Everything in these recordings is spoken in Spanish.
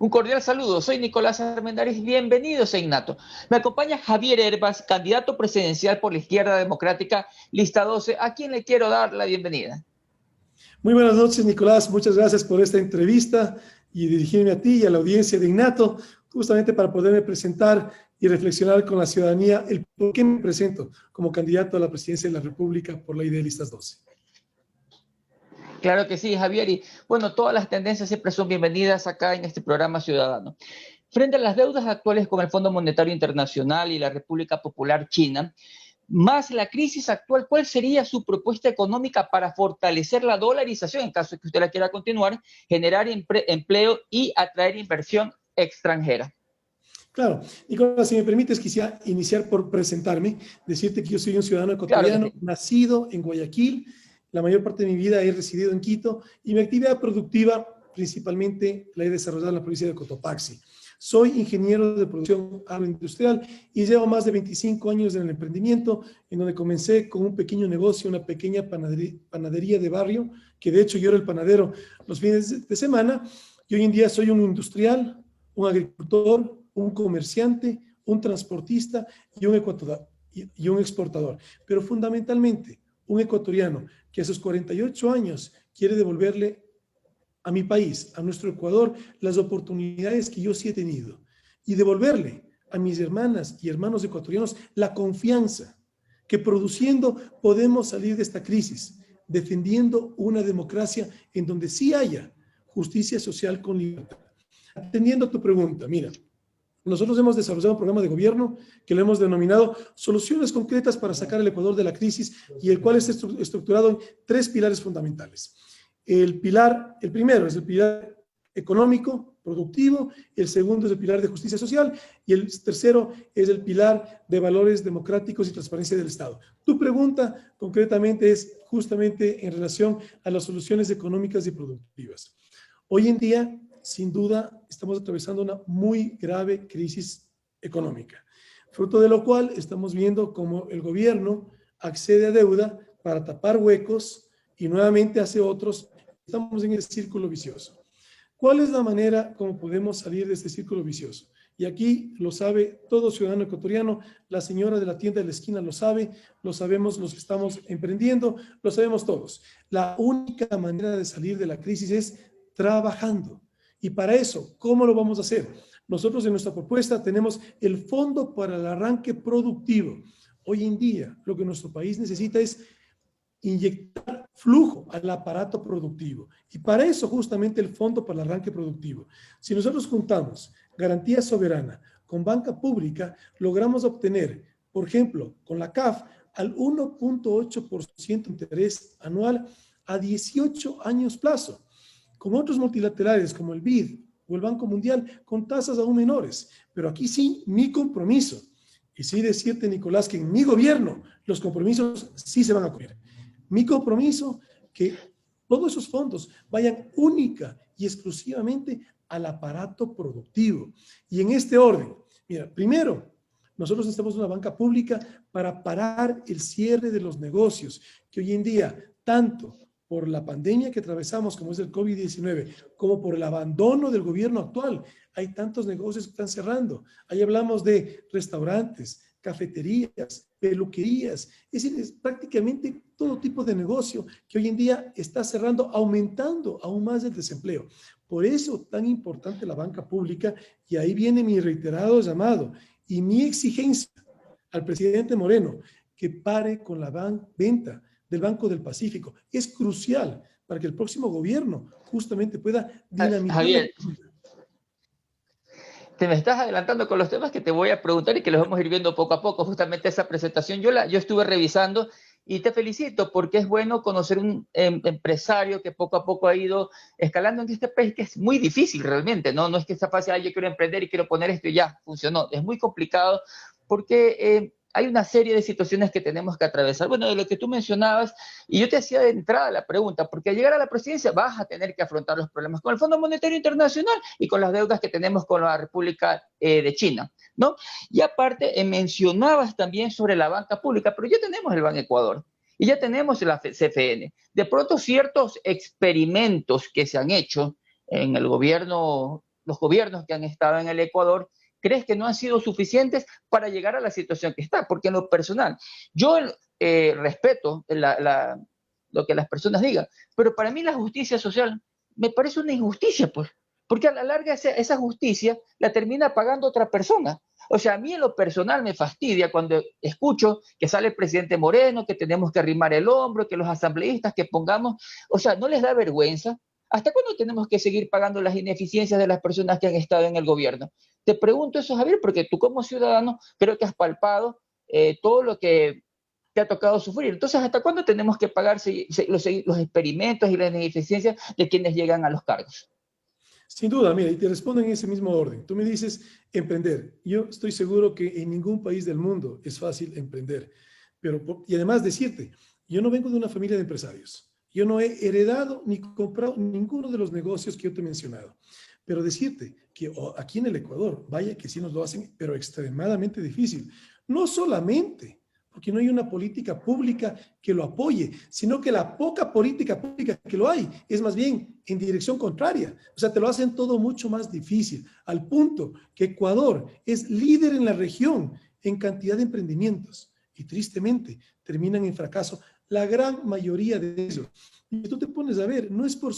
Un cordial saludo, soy Nicolás Armendáriz, bienvenidos a Innato. Me acompaña Javier Herbas, candidato presidencial por la Izquierda Democrática, lista 12, a quien le quiero dar la bienvenida. Muy buenas noches, Nicolás, muchas gracias por esta entrevista y dirigirme a ti y a la audiencia de Innato, justamente para poderme presentar y reflexionar con la ciudadanía el por qué me presento como candidato a la presidencia de la República por la ID de listas 12. Claro que sí, Javier, y bueno, todas las tendencias siempre son bienvenidas acá en este programa ciudadano. Frente a las deudas actuales con el Fondo Monetario Internacional y la República Popular China, más la crisis actual, ¿cuál sería su propuesta económica para fortalecer la dolarización, en caso de que usted la quiera continuar, generar empleo y atraer inversión extranjera? Claro, Nicolás, si me permites, quisiera iniciar por presentarme, decirte que yo soy un ciudadano Claro que ecuatoriano, sí. nacido en Guayaquil, la mayor parte de mi vida he residido en Quito y mi actividad productiva principalmente la he desarrollado en la provincia de Cotopaxi. Soy ingeniero de producción agroindustrial y llevo más de 25 años en el emprendimiento, en donde comencé con un pequeño negocio, una pequeña panadería de barrio, que de hecho yo era el panadero los fines de semana, y hoy en día soy un industrial, un agricultor, un comerciante, un transportista y un exportador. Pero fundamentalmente, un ecuatoriano que a sus 48 años quiere devolverle a mi país, a nuestro Ecuador, las oportunidades que yo sí he tenido y devolverle a mis hermanas y hermanos ecuatorianos la confianza que produciendo podemos salir de esta crisis, defendiendo una democracia en donde sí haya justicia social con libertad. Atendiendo a tu pregunta, mira, nosotros hemos desarrollado un programa de gobierno que lo hemos denominado Soluciones Concretas para sacar al Ecuador de la crisis y el cual está estructurado en 3 pilares fundamentales. El primero es el pilar económico, productivo, el segundo es el pilar de justicia social y el tercero es el pilar de valores democráticos y transparencia del Estado. Tu pregunta concretamente es justamente en relación a las soluciones económicas y productivas. Hoy en día, sin duda, estamos atravesando una muy grave crisis económica, fruto de lo cual estamos viendo cómo el gobierno accede a deuda para tapar huecos y nuevamente hace otros. Estamos en el círculo vicioso. ¿Cuál es la manera como podemos salir de este círculo vicioso? Y aquí lo sabe todo ciudadano ecuatoriano, la señora de la tienda de la esquina lo sabe, lo sabemos los que estamos emprendiendo, lo sabemos todos. La única manera de salir de la crisis es trabajando. Y para eso, ¿cómo lo vamos a hacer? Nosotros en nuestra propuesta tenemos el Fondo para el Arranque Productivo. Hoy en día, lo que nuestro país necesita es inyectar flujo al aparato productivo. Y para eso justamente el Fondo para el Arranque Productivo. Si nosotros juntamos garantía soberana con banca pública, logramos obtener, por ejemplo, con la CAF, al 1.8% interés anual a 18 años plazo. Con otros multilaterales como el BID o el Banco Mundial, con tasas aún menores. Pero aquí sí, mi compromiso. Y sí decirte, Nicolás, que en mi gobierno los compromisos sí se van a cumplir. Mi compromiso que todos esos fondos vayan única y exclusivamente al aparato productivo. Y en este orden, mira, primero, nosotros necesitamos una banca pública para parar el cierre de los negocios, que hoy en día, tanto por la pandemia que atravesamos, como es el COVID-19, como por el abandono del gobierno actual, hay tantos negocios que están cerrando. Ahí hablamos de restaurantes, cafeterías, peluquerías, es decir, es prácticamente todo tipo de negocio que hoy en día está cerrando, aumentando aún más el desempleo. Por eso tan importante la banca pública, y ahí viene mi reiterado llamado y mi exigencia al presidente Moreno, que pare con la venta del Banco del Pacífico. Es crucial para que el próximo gobierno justamente pueda dinamizar Javier, la economía. te me estás adelantando con los temas que te voy a preguntar y que los vamos a ir viendo poco a poco. Justamente esa presentación yo estuve revisando y te felicito porque es bueno conocer un empresario que poco a poco ha ido escalando en este país, que es muy difícil realmente, ¿no? No es que sea fácil, yo quiero emprender y quiero poner esto y ya, funcionó. Es muy complicado porque hay una serie de situaciones que tenemos que atravesar. Bueno, de lo que tú mencionabas, y yo te hacía de entrada la pregunta, porque al llegar a la presidencia vas a tener que afrontar los problemas con el Fondo Monetario Internacional y con las deudas que tenemos con la República de China, ¿no? Y aparte, mencionabas también sobre la banca pública, pero ya tenemos el Ban Ecuador y ya tenemos la CFN. De pronto, ciertos experimentos que se han hecho en el gobierno los gobiernos que han estado en el Ecuador, crees que no han sido suficientes para llegar a la situación que está? Porque en lo personal, yo respeto lo que las personas digan, pero para mí la justicia social me parece una injusticia, pues, porque a la larga esa justicia la termina pagando otra persona. O sea, a mí en lo personal me fastidia cuando escucho que sale el presidente Moreno, que tenemos que arrimar el hombro, que los asambleístas que pongamos, o sea, ¿no les da vergüenza? ¿Hasta cuándo tenemos que seguir pagando las ineficiencias de las personas que han estado en el gobierno? Te pregunto eso, Javier, porque tú como ciudadano creo que has palpado todo lo que te ha tocado sufrir. Entonces, ¿hasta cuándo tenemos que pagar los experimentos y las ineficiencias de quienes llegan a los cargos? Sin duda, mira, y te respondo en ese mismo orden. Tú me dices emprender. Yo estoy seguro que en ningún país del mundo es fácil emprender. Y además decirte, yo no vengo de una familia de empresarios. Yo no he heredado ni comprado ninguno de los negocios que yo te he mencionado. Pero decirte que aquí en el Ecuador, vaya que sí nos lo hacen, pero extremadamente difícil. No solamente porque no hay una política pública que lo apoye, sino que la poca política pública que lo hay es más bien en dirección contraria. O sea, te lo hacen todo mucho más difícil, al punto que Ecuador es líder en la región en cantidad de emprendimientos y tristemente terminan en fracaso la gran mayoría de ellos. Y tú te pones a ver, no es por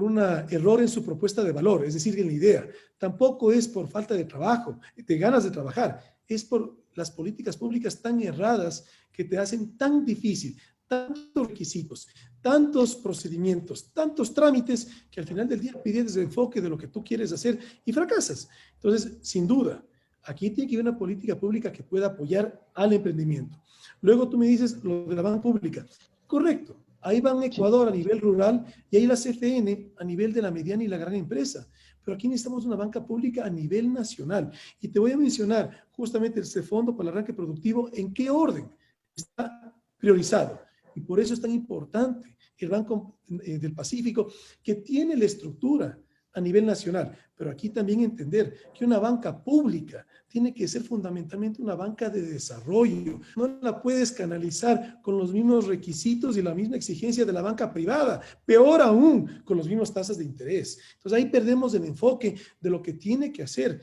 un error en su propuesta de valor, es decir, en la idea, tampoco es por falta de trabajo, de ganas de trabajar, es por las políticas públicas tan erradas que te hacen tan difícil, tantos requisitos, tantos procedimientos, tantos trámites, que al final del día pides el enfoque de lo que tú quieres hacer y fracasas. Entonces, sin duda, aquí tiene que haber una política pública que pueda apoyar al emprendimiento. Luego tú me dices lo de la banca pública. Correcto. Ahí van Ecuador a nivel rural y ahí la CFN a nivel de la mediana y la gran empresa. Pero aquí necesitamos una banca pública a nivel nacional. Y te voy a mencionar justamente este fondo para el arranque productivo, en qué orden está priorizado. Y por eso es tan importante el Banco del Pacífico, que tiene la estructura a nivel nacional. Pero aquí también entender que una banca pública tiene que ser fundamentalmente una banca de desarrollo. No la puedes canalizar con los mismos requisitos y la misma exigencia de la banca privada, peor aún, con las mismas tasas de interés. Entonces ahí perdemos el enfoque de lo que tiene que hacer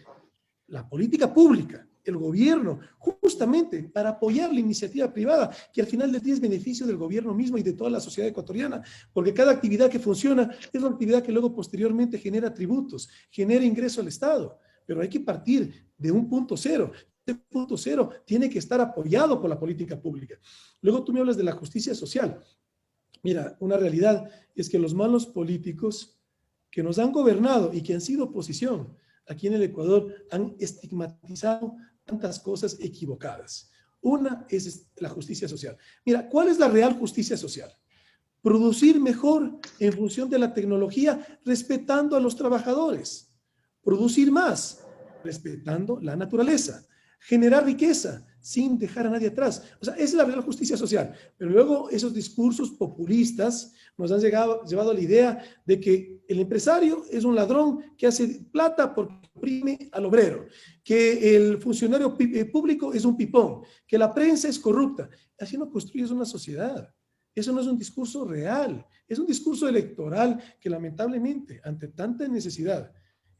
la política pública, el gobierno, justamente para apoyar la iniciativa privada, que al final del día es beneficio del gobierno mismo y de toda la sociedad ecuatoriana, porque cada actividad que funciona es una actividad que luego posteriormente genera tributos, genera ingreso al Estado, pero hay que partir de un punto cero. Este punto cero tiene que estar apoyado por la política pública. Luego tú me hablas de la justicia social. Mira, una realidad es que los malos políticos que nos han gobernado y que han sido oposición aquí en el Ecuador han estigmatizado tantas cosas equivocadas. Una es la justicia social. Mira, ¿cuál es la real justicia social? Producir mejor en función de la tecnología, respetando a los trabajadores. Producir más, respetando la naturaleza. Generar riqueza, sin dejar a nadie atrás. O sea, esa es la real justicia social. Pero luego esos discursos populistas nos han llevado a la idea de que el empresario es un ladrón que hace plata porque oprime al obrero, que el funcionario público es un pipón, que la prensa es corrupta. Así no construyes una sociedad. Eso no es un discurso real, es un discurso electoral que lamentablemente, ante tanta necesidad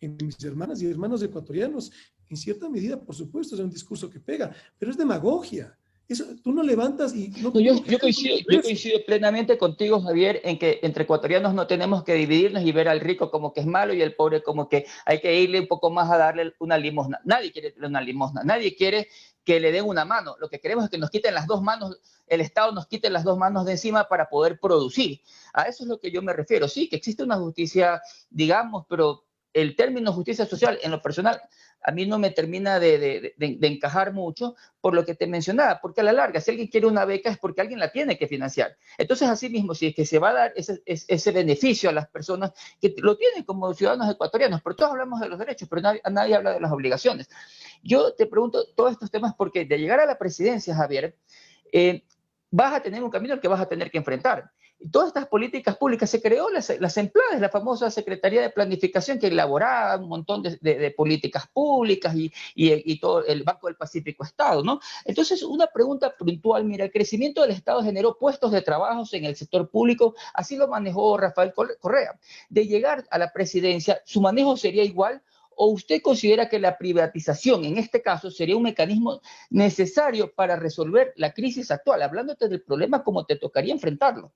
entre mis hermanas y hermanos ecuatorianos, en cierta medida, por supuesto, es un discurso que pega, pero es demagogia. Eso, tú no levantas y no... No, yo coincido plenamente contigo, Javier, en que entre ecuatorianos no tenemos que dividirnos y ver al rico como que es malo y al pobre como que hay que irle un poco más a darle una limosna. Nadie quiere darle una limosna, nadie quiere que le den una mano. Lo que queremos es que nos quiten las dos manos, el Estado nos quite las dos manos de encima para poder producir. A eso es lo que yo me refiero. Sí, que existe una justicia, digamos, pero el término justicia social, en lo personal, a mí no me termina de encajar mucho por lo que te mencionaba, porque a la larga, si alguien quiere una beca es porque alguien la tiene que financiar. Entonces, así mismo, si es que se va a dar ese beneficio a las personas que lo tienen como ciudadanos ecuatorianos, pero todos hablamos de los derechos, pero nadie habla de las obligaciones. Yo te pregunto todos estos temas porque de llegar a la presidencia, Javier, vas a tener un camino al que vas a tener que enfrentar. todas estas políticas públicas, se creó las EMPLADES, la famosa Secretaría de Planificación que elaboraba un montón de políticas públicas y todo el Banco del Pacífico Estado, ¿no? Entonces, una pregunta puntual, mira, el crecimiento del Estado generó puestos de trabajo en el sector público, así lo manejó Rafael Correa. De llegar a la presidencia, ¿su manejo sería igual? ¿O usted considera que la privatización, en este caso, sería un mecanismo necesario para resolver la crisis actual? Hablándote del problema, ¿cómo te tocaría enfrentarlo?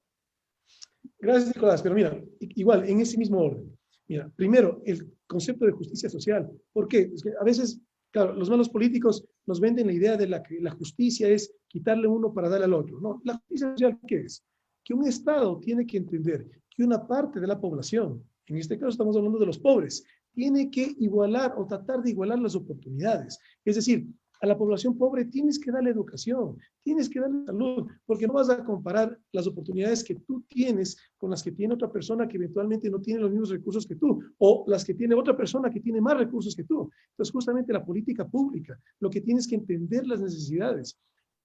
Gracias, Nicolás. Pero mira, igual, en ese mismo orden. Mira, primero, el concepto de justicia social. ¿Por qué? Es que a veces, claro, los malos políticos nos venden la idea de que la justicia es quitarle uno para darle al otro. No, la justicia social, ¿qué es? Que un Estado tiene que entender que una parte de la población, en este caso estamos hablando de los pobres, tiene que igualar o tratar de igualar las oportunidades. Es decir, a la población pobre tienes que darle educación, tienes que darle salud, porque no vas a comparar las oportunidades que tú tienes con las que tiene otra persona que eventualmente no tiene los mismos recursos que tú, o las que tiene otra persona que tiene más recursos que tú. Entonces, justamente la política pública, lo que tienes que entender las necesidades,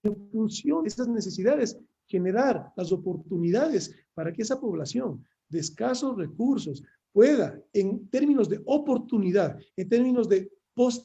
en función de esas necesidades, generar las oportunidades para que esa población de escasos recursos pueda, en términos de oportunidad, en términos de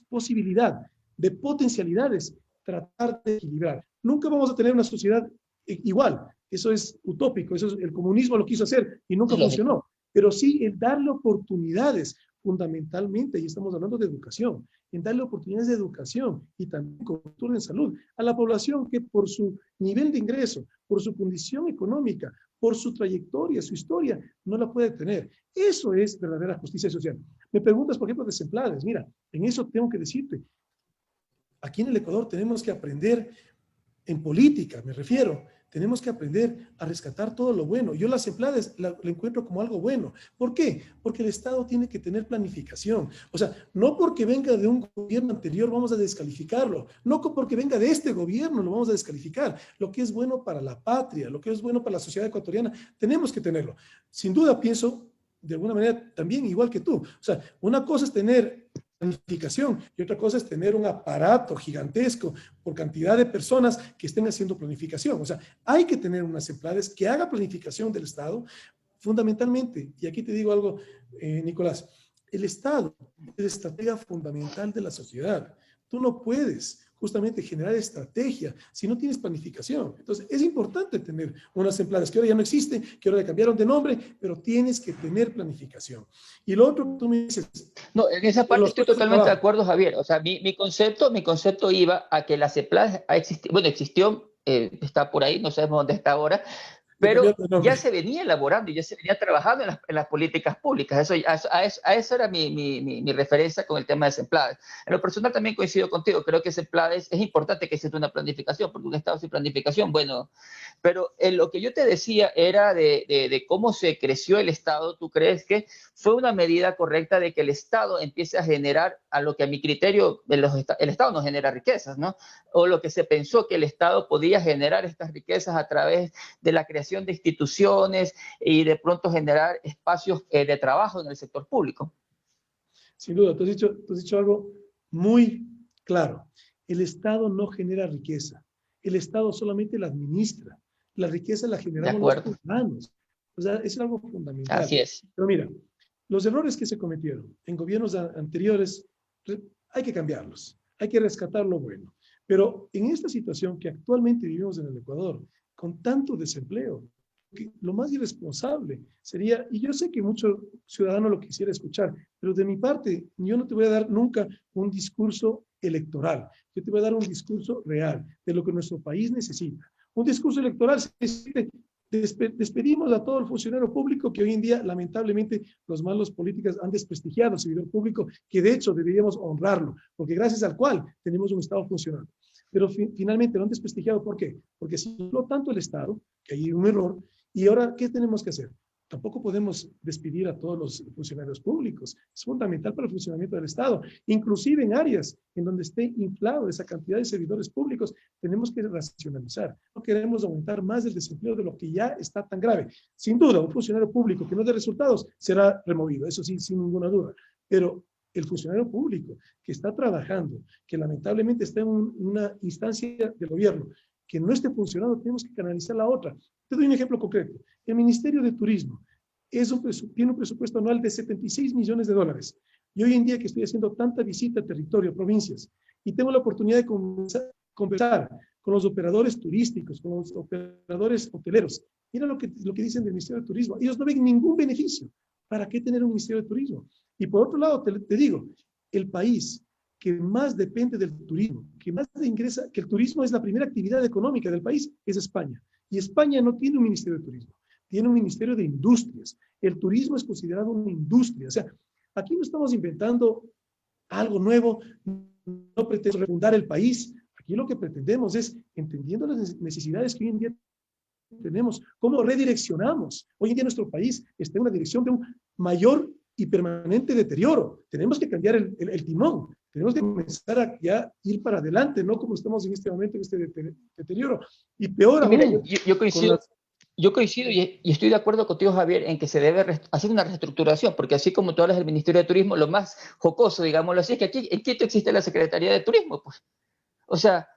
posibilidad, de potencialidades, tratar de equilibrar. Nunca vamos a tener una sociedad igual. Eso es utópico. Eso es, el comunismo lo quiso hacer y nunca funcionó. Pero sí el darle oportunidades, fundamentalmente, y estamos hablando de educación, en darle oportunidades de educación y también cobertura en salud a la población que por su nivel de ingreso, por su condición económica, por su trayectoria, su historia, no la puede tener. Eso es verdadera justicia social. Me preguntas, por ejemplo, desempleados. Mira, en eso tengo que decirte, aquí en el Ecuador tenemos que aprender, en política me refiero, tenemos que aprender a rescatar todo lo bueno. Yo las empleadas lo encuentro como algo bueno. ¿Por qué? Porque el Estado tiene que tener planificación. O sea, no porque venga de un gobierno anterior vamos a descalificarlo. No porque venga de este gobierno lo vamos a descalificar. Lo que es bueno para la patria, lo que es bueno para la sociedad ecuatoriana, tenemos que tenerlo. Sin duda pienso, de alguna manera, también igual que tú. O sea, una cosa es tener planificación y otra cosa es tener un aparato gigantesco por cantidad de personas que estén haciendo planificación. O sea, hay que tener unas empleadas que haga planificación del Estado fundamentalmente. Y aquí te digo algo, Nicolás, el Estado es estratega fundamental de la sociedad. Tú no puedes justamente generar estrategia si no tienes planificación. Entonces, es importante tener unas empleadas que ahora ya no existen, que ahora le cambiaron de nombre, pero tienes que tener planificación. Y lo otro que tú me dices... No, en esa parte estoy totalmente de acuerdo, Javier. O sea, mi concepto iba a que la CEPLAS existió, está por ahí, no sabemos dónde está ahora, pero ya se venía elaborando y ya se venía trabajando en las políticas públicas. A eso era mi referencia con el tema de CEPLADES. En lo personal también coincido contigo. Creo que CEPLADES es importante que exista una planificación, porque un Estado sin planificación, bueno, pero lo que yo te decía era de cómo se creció el Estado. ¿Tú crees que fue una medida correcta de que el Estado empiece a generar, a lo que a mi criterio el Estado no genera riquezas, ¿no? O lo que se pensó que el Estado podía generar estas riquezas a través de la creación de instituciones y de pronto generar espacios de trabajo en el sector público? Sin duda, tú has dicho algo muy claro. El Estado no genera riqueza. El Estado solamente la administra. La riqueza la generamos los ciudadanos. O sea, es algo fundamental. Así es. Pero mira, los errores que se cometieron en gobiernos anteriores hay que cambiarlos. Hay que rescatar lo bueno. Pero en esta situación que actualmente vivimos en el Ecuador, con tanto desempleo, lo más irresponsable sería, y yo sé que muchos ciudadanos lo quisiera escuchar, pero de mi parte, yo no te voy a dar nunca un discurso electoral, yo te voy a dar un discurso real de lo que nuestro país necesita. Un discurso electoral despedimos a todo el funcionario público que hoy en día, lamentablemente, los malos políticos han desprestigiado al servidor público, que de hecho deberíamos honrarlo, porque gracias al cual tenemos un Estado funcionando. Pero finalmente lo han desprestigiado. ¿Por qué? Porque se infló tanto el Estado, que hay un error, y ahora, ¿qué tenemos que hacer? Tampoco podemos despedir a todos los funcionarios públicos. Es fundamental para el funcionamiento del Estado. Inclusive en áreas en donde esté inflado esa cantidad de servidores públicos, tenemos que racionalizar. No queremos aumentar más el desempleo de lo que ya está tan grave. Sin duda, un funcionario público que no dé resultados será removido, eso sí, sin ninguna duda. Pero el funcionario público que está trabajando, que lamentablemente está en una instancia del gobierno, que no esté funcionando, tenemos que canalizar la otra. Te doy un ejemplo concreto. El Ministerio de Turismo tiene un presupuesto anual de 76 millones de dólares. Y hoy en día que estoy haciendo tanta visita a territorio, provincias, y tengo la oportunidad de conversar con los operadores turísticos, con los operadores hoteleros, mira lo que dicen del Ministerio de Turismo. Ellos no ven ningún beneficio. ¿Para qué tener un Ministerio de Turismo? Y por otro lado, te digo, el país que más depende del turismo, que más ingresa, que el turismo es la primera actividad económica del país, es España. Y España no tiene un Ministerio de Turismo, tiene un Ministerio de Industrias. El turismo es considerado una industria. O sea, aquí no estamos inventando algo nuevo, no pretendemos refundar el país. Aquí lo que pretendemos es, entendiendo las necesidades que hoy en día tenemos, cómo redireccionamos. Hoy en día nuestro país está en una dirección de un mayor y permanente deterioro. Tenemos que cambiar el timón. Tenemos que comenzar a ya ir para adelante, no como estamos en este momento, en este deterioro. Y peor Mira, aún, yo coincido y estoy de acuerdo contigo, Javier, en que se debe hacer una reestructuración, porque así como tú hablas del Ministerio de Turismo, lo más jocoso, digámoslo así, es que aquí en Quito existe la Secretaría de Turismo, pues. O sea,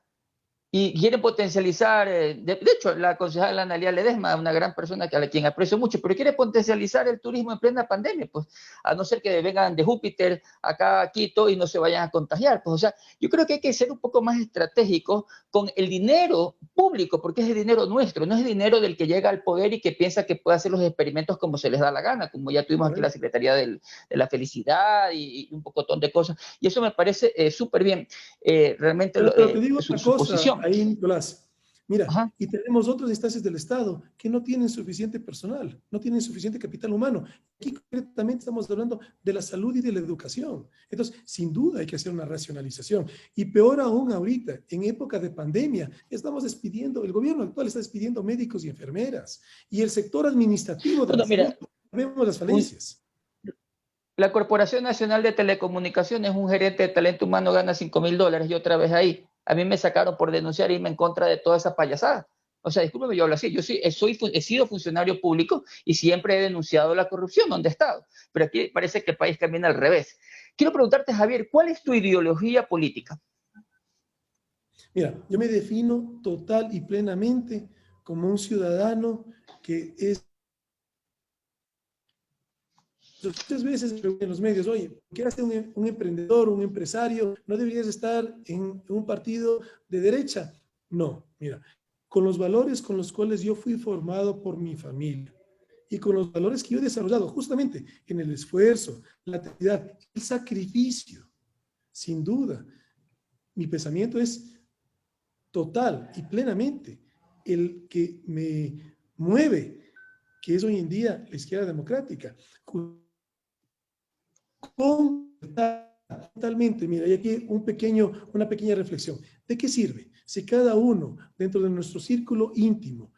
y quieren potencializar, de hecho, la concejala Analía Ledesma, una gran persona a quien aprecio mucho, pero quiere potencializar el turismo en plena pandemia, pues, a no ser que vengan de Júpiter acá a Quito y no se vayan a contagiar. Pues, o sea, yo creo que hay que ser un poco más estratégicos con el dinero público, porque es el dinero nuestro, no es el dinero del que llega al poder y que piensa que puede hacer los experimentos como se les da la gana, como ya tuvimos aquí la Secretaría de la Felicidad y un pocotón de cosas. Y eso me parece súper bien, realmente pero te digo una su cosa posición. ahí, Nicolás. Mira, Ajá. y tenemos otras instancias del Estado que no tienen suficiente personal, no tienen suficiente capital humano. Aquí concretamente estamos hablando de la salud y de la educación. Entonces, sin duda hay que hacer una racionalización. Y peor aún ahorita, en época de pandemia, estamos despidiendo, el gobierno actual está despidiendo médicos y enfermeras. Y el sector administrativo de Bueno, la salud, mira, vemos las falencias. la Corporación Nacional de Telecomunicaciones, un gerente de talento humano gana $5,000 y otra vez ahí. A mí me sacaron por denunciar e irme en contra de toda esa payasada. O sea, discúlpeme, yo hablo así. Yo sí, he sido funcionario público y siempre he denunciado la corrupción donde he estado. Pero aquí parece que el país camina al revés. Quiero preguntarte, Javier, ¿cuál es tu ideología política? Mira, yo me defino total y plenamente como un ciudadano que es. Muchas veces en los medios, oye, ¿qué hace un emprendedor, un empresario? ¿No deberías estar en un partido de derecha? No, mira, con los valores con los cuales yo fui formado por mi familia y con los valores que yo he desarrollado justamente en el esfuerzo, la actividad, el sacrificio, sin duda, mi pensamiento es total y plenamente el que me mueve, que es hoy en día la izquierda democrática. Totalmente, mira, y aquí una pequeña reflexión. ¿De qué sirve? Si cada uno dentro de nuestro círculo íntimo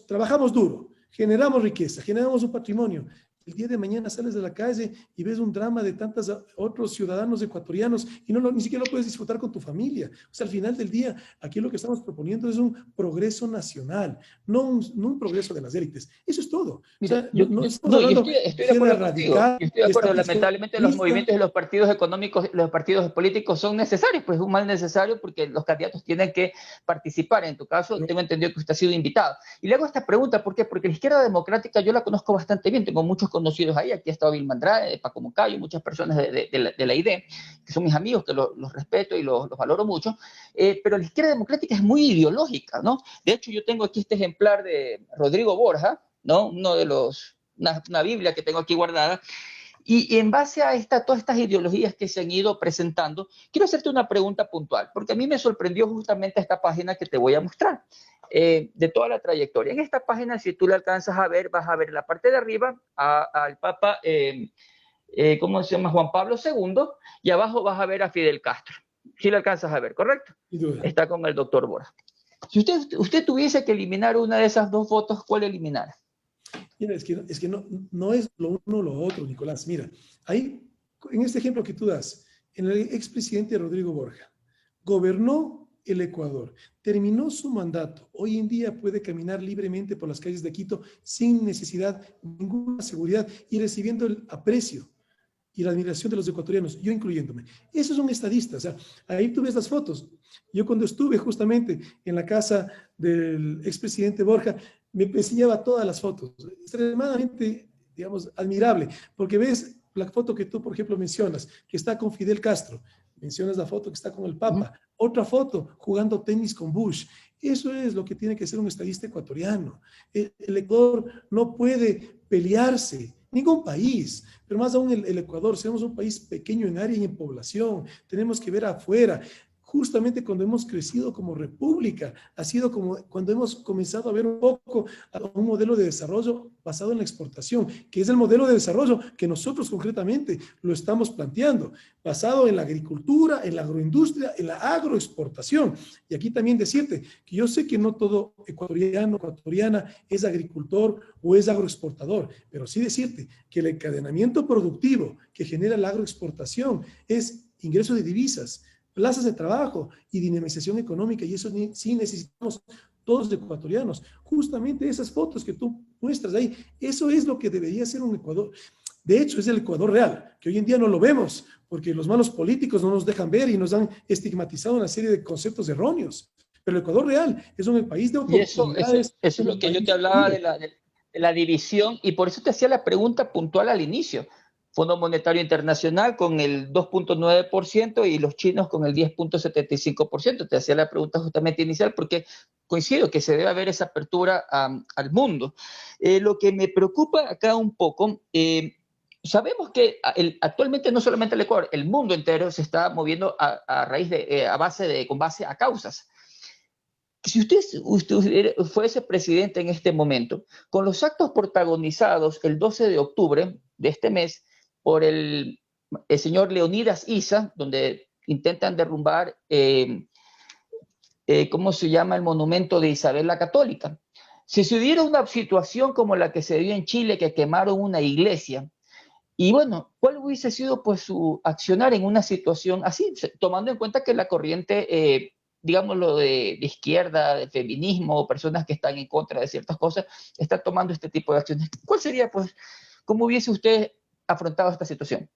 trabajamos duro, generamos riqueza, generamos un patrimonio, el día de mañana sales de la calle y ves un drama de tantos otros ciudadanos ecuatorianos y ni siquiera lo puedes disfrutar con tu familia. O sea, al final del día, aquí lo que estamos proponiendo es un progreso nacional, no un progreso de las élites. Eso es todo. O Mira, sea, no estamos no, hablando de estoy de izquierda acuerdo contigo. radical, Yo estoy de acuerdo. Lamentablemente los estatisticista. movimientos de los partidos económicos, los partidos políticos son necesarios, pues es un mal necesario porque los candidatos tienen que participar. En tu caso, tengo entendido que usted ha sido invitado. Y le hago esta pregunta, ¿por qué? Porque la izquierda democrática yo la conozco bastante bien, tengo muchos conocidos ahí, aquí ha estado Vilma Andrade, Paco Moncayo, muchas personas de la ID, que son mis amigos, que los respeto y los valoro mucho, pero la izquierda democrática es muy ideológica, ¿no? De hecho, yo tengo aquí este ejemplar de Rodrigo Borja, ¿no? Una Biblia que tengo aquí guardada, y en base a todas estas ideologías que se han ido presentando, quiero hacerte una pregunta puntual, porque a mí me sorprendió justamente esta página que te voy a mostrar, de toda la trayectoria. En esta página, si tú la alcanzas a ver, vas a ver la parte de arriba al Papa, ¿cómo se llama? Juan Pablo II, y abajo vas a ver a Fidel Castro. Si lo alcanzas a ver, ¿correcto? Está con el doctor Borja. Si usted tuviese que eliminar una de esas dos fotos, ¿cuál eliminara? Mira, es que no es lo uno o lo otro, Nicolás. Mira, ahí, en este ejemplo que tú das, en el expresidente Rodrigo Borja, gobernó el Ecuador, terminó su mandato, hoy en día puede caminar libremente por las calles de Quito sin necesidad de ninguna seguridad y recibiendo el aprecio y la admiración de los ecuatorianos, yo incluyéndome. Eso es un estadista, o sea, ahí tú ves las fotos. Yo cuando estuve justamente en la casa del expresidente Borja, me enseñaba todas las fotos, extremadamente, digamos, admirable, porque ves la foto que tú, por ejemplo, mencionas, que está con Fidel Castro, mencionas la foto que está con el Papa, otra foto jugando tenis con Bush. Eso es lo que tiene que ser un estadista ecuatoriano. El Ecuador no puede pelearse, ningún país, pero más aún el Ecuador, somos un país pequeño en área y en población, tenemos que ver afuera. Justamente cuando hemos crecido como república, ha sido como cuando hemos comenzado a ver un poco a un modelo de desarrollo basado en la exportación, que es el modelo de desarrollo que nosotros concretamente lo estamos planteando, basado en la agricultura, en la agroindustria, en la agroexportación. Y aquí también decirte que yo sé que no todo ecuatoriano, ecuatoriana es agricultor o es agroexportador, pero sí decirte que el encadenamiento productivo que genera la agroexportación es ingreso de divisas, plazas de trabajo y dinamización económica, y eso sí necesitamos todos los ecuatorianos. Justamente esas fotos que tú muestras ahí, eso es lo que debería ser un Ecuador. De hecho, es el Ecuador real, que hoy en día no lo vemos, porque los malos políticos no nos dejan ver y nos han estigmatizado una serie de conceptos erróneos. Pero el Ecuador real es un país de Y eso oportunidades, es es lo un que yo te país hablaba libre. de la división, y por eso te hacía la pregunta puntual al inicio. Fondo Monetario Internacional con el 2.9% y los chinos con el 10.75%. Te hacía la pregunta justamente inicial porque coincido que se debe haber esa apertura al mundo. Lo que me preocupa acá un poco, sabemos que actualmente no solamente el Ecuador, el mundo entero se está moviendo a raíz de, con base a causas. Si usted fuese presidente en este momento, con los actos protagonizados el 12 de octubre de este mes por el señor Leonidas Issa, donde intentan derrumbar, ¿cómo se llama?, el monumento de Isabel la Católica. Si se diera una situación como la que se dio en Chile, que quemaron una iglesia, y bueno, ¿cuál hubiese sido pues su accionar en una situación así, tomando en cuenta que la corriente, digámoslo, de izquierda, de feminismo, personas que están en contra de ciertas cosas, están tomando este tipo de acciones? ¿Cuál sería pues, cómo hubiese usted afrontado esta situación?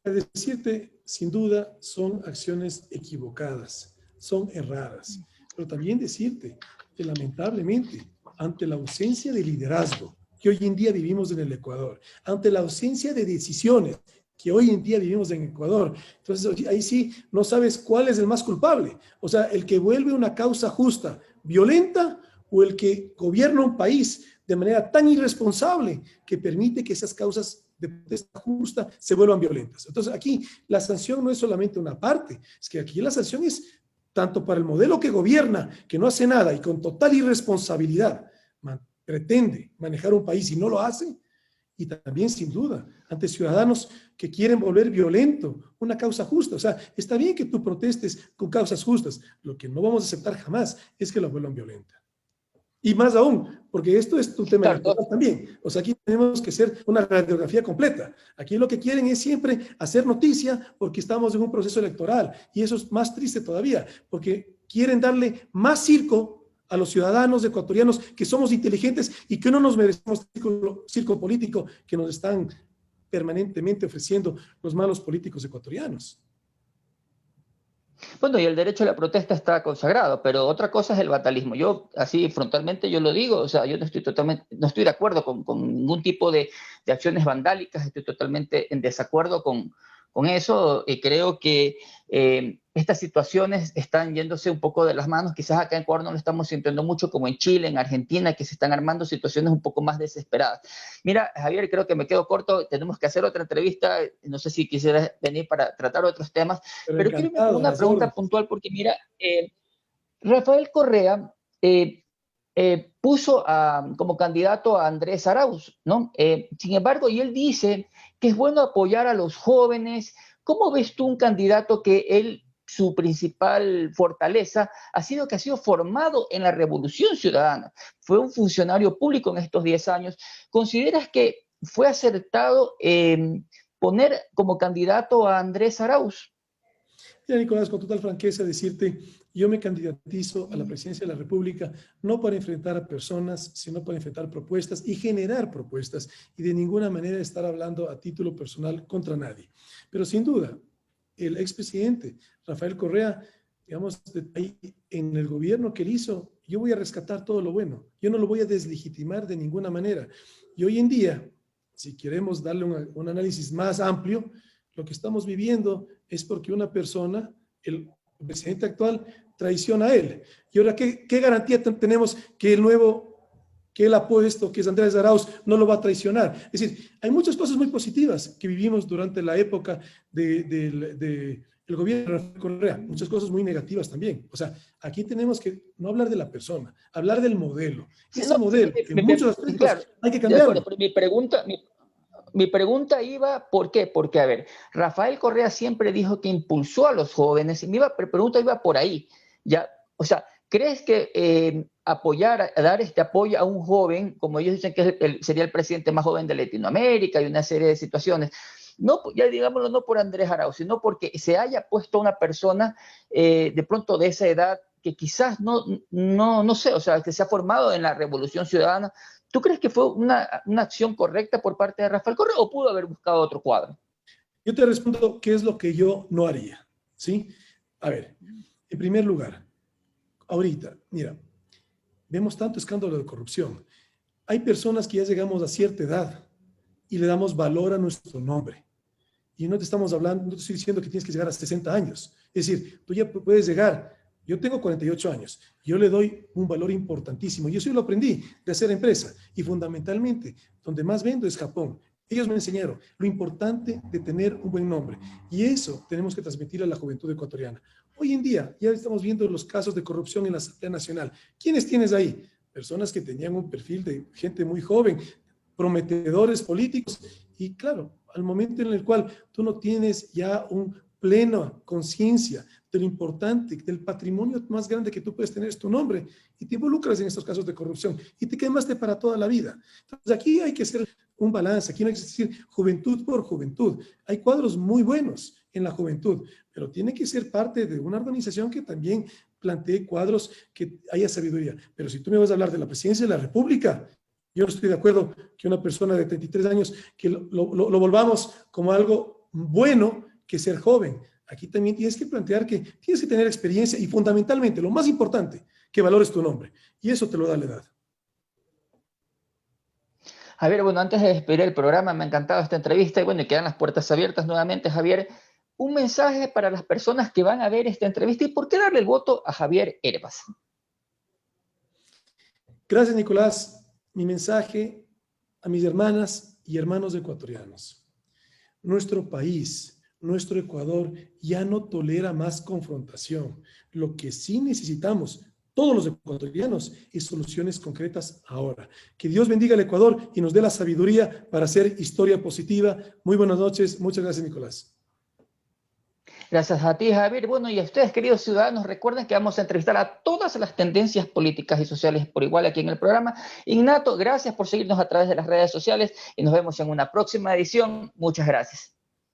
Decirte, sin duda, son acciones equivocadas, son erradas, pero también decirte que lamentablemente, ante la ausencia de liderazgo que hoy en día vivimos en el Ecuador, ante la ausencia de decisiones que hoy en día vivimos en Ecuador, entonces ahí sí no sabes cuál es el más culpable, o sea, el que vuelve una causa justa violenta o el que gobierna un país de manera tan irresponsable que permite que esas causas de protesta justa se vuelvan violentas. Entonces aquí la sanción no es solamente una parte, es que aquí la sanción es tanto para el modelo que gobierna, que no hace nada y con total irresponsabilidad pretende manejar un país y no lo hace, y también sin duda ante ciudadanos que quieren volver violento una causa justa. O sea, está bien que tú protestes con causas justas, lo que no vamos a aceptar jamás es que lo vuelvan violenta. Y más aún, porque esto es un tema Claro, electoral también. O sea, aquí tenemos que hacer una radiografía completa. Aquí lo que quieren es siempre hacer noticia porque estamos en un proceso electoral. Y eso es más triste todavía, porque quieren darle más circo a los ciudadanos ecuatorianos que somos inteligentes y que no nos merecemos circo político que nos están permanentemente ofreciendo los malos políticos ecuatorianos. bueno, y el derecho a la protesta está consagrado, pero otra cosa es el vandalismo. Yo, así frontalmente, yo lo digo, o sea, yo no estoy de acuerdo con ningún tipo de acciones vandálicas, estoy totalmente en desacuerdo con eso, y creo que estas situaciones están yéndose un poco de las manos. Quizás acá en Ecuador no lo estamos sintiendo mucho, como en Chile, en Argentina, que se están armando situaciones un poco más desesperadas. Mira, Javier, creo que me quedo corto, tenemos que hacer otra entrevista, no sé si quisieras venir para tratar otros temas, Pero pero quiero irme con encantado, a una las pregunta órdenes. puntual, porque mira, Rafael Correa puso como candidato a Andrés Arauz, ¿no? Sin embargo, y él dice que es bueno apoyar a los jóvenes. ¿Cómo ves tú un candidato que él, su principal fortaleza ha sido que ha sido formado en la Revolución Ciudadana? Fue un funcionario público en estos 10 años. ¿Consideras que fue acertado poner como candidato a Andrés Arauz? Mira, Nicolás, con total franqueza decirte, Yo me candidatizo a la presidencia de la República no para enfrentar a personas, sino para enfrentar propuestas y generar propuestas y de ninguna manera estar hablando a título personal contra nadie. Pero sin duda, el expresidente Rafael Correa, digamos, ahí en el gobierno que él hizo, yo voy a rescatar todo lo bueno. Yo no lo voy a deslegitimar de ninguna manera. Y hoy en día, si queremos darle un análisis más amplio, lo que estamos viviendo es porque una persona, el presidente actual, traiciona a él. Y ahora, ¿qué garantía tenemos que el nuevo, que él ha puesto, que es Andrés Arauz, no lo va a traicionar? Es decir, hay muchas cosas muy positivas que vivimos durante la época del gobierno de Rafael Correa, muchas cosas muy negativas también. O sea, aquí tenemos que no hablar de la persona, hablar del modelo. Sí, Ese no, modelo, en muchos aspectos, claro, hay que de acuerdo, cambiarlo. pero mi pregunta iba, ¿por qué? Porque, a ver, Rafael Correa siempre dijo que impulsó a los jóvenes, y mi pregunta iba por ahí, ¿ya? O sea, ¿crees que dar este apoyo a un joven, como ellos dicen que sería el presidente más joven de Latinoamérica y una serie de situaciones, no, ya digámoslo, no por Andrés Arauz, sino porque se haya puesto una persona de pronto de esa edad que quizás no sé, o sea, que se ha formado en la Revolución Ciudadana? ¿Tú crees que fue una acción correcta por parte de Rafael Correa o pudo haber buscado otro cuadro? Yo te respondo qué es lo que yo no haría, ¿sí? A ver, en primer lugar, ahorita, mira, vemos tanto escándalo de corrupción. Hay personas que ya llegamos a cierta edad y le damos valor a nuestro nombre. Y no te estamos hablando, no te estoy diciendo que tienes que llegar a 60 años. Es decir, tú ya puedes llegar, yo tengo 48 años, yo le doy un valor importantísimo. Y eso yo lo aprendí de hacer empresa. Y fundamentalmente, donde más vendo es Japón. Ellos me enseñaron lo importante de tener un buen nombre. Y eso tenemos que transmitir a la juventud ecuatoriana. Hoy en día ya estamos viendo los casos de corrupción en la Asamblea Nacional. ¿Quiénes tienes ahí? Personas que tenían un perfil de gente muy joven, prometedores políticos. Y claro, al momento en el cual tú no tienes ya un plena conciencia de lo importante, del patrimonio más grande que tú puedes tener es tu nombre, y te involucras en estos casos de corrupción y te quemaste para toda la vida. Entonces aquí hay que hacer un balance, aquí no hay que decir juventud por juventud. Hay cuadros muy buenos en la juventud, pero tiene que ser parte de una organización que también plantee cuadros que haya sabiduría. Pero si tú me vas a hablar de la presidencia de la República, yo no estoy de acuerdo que una persona de 33 años, que lo volvamos como algo bueno que ser joven. Aquí también tienes que plantear que tienes que tener experiencia y fundamentalmente, lo más importante, que valores tu nombre. Y eso te lo da la edad. Javier, bueno, antes de despedir el programa, me ha encantado esta entrevista y bueno, y quedan las puertas abiertas nuevamente, Javier. Un mensaje para las personas que van a ver esta entrevista y por qué darle el voto a Javier Hervas. Gracias, Nicolás. Mi mensaje a mis hermanas y hermanos ecuatorianos. Nuestro país, nuestro Ecuador, ya no tolera más confrontación. Lo que sí necesitamos, todos los ecuatorianos, es soluciones concretas ahora. Que Dios bendiga al Ecuador y nos dé la sabiduría para hacer historia positiva. Muy buenas noches. Muchas gracias, Nicolás. Gracias a ti, Javier. Bueno, y a ustedes, queridos ciudadanos, recuerden que vamos a entrevistar a todas las tendencias políticas y sociales por igual aquí en el programa. Ignato, gracias por seguirnos a través de las redes sociales y nos vemos en una próxima edición. Muchas gracias.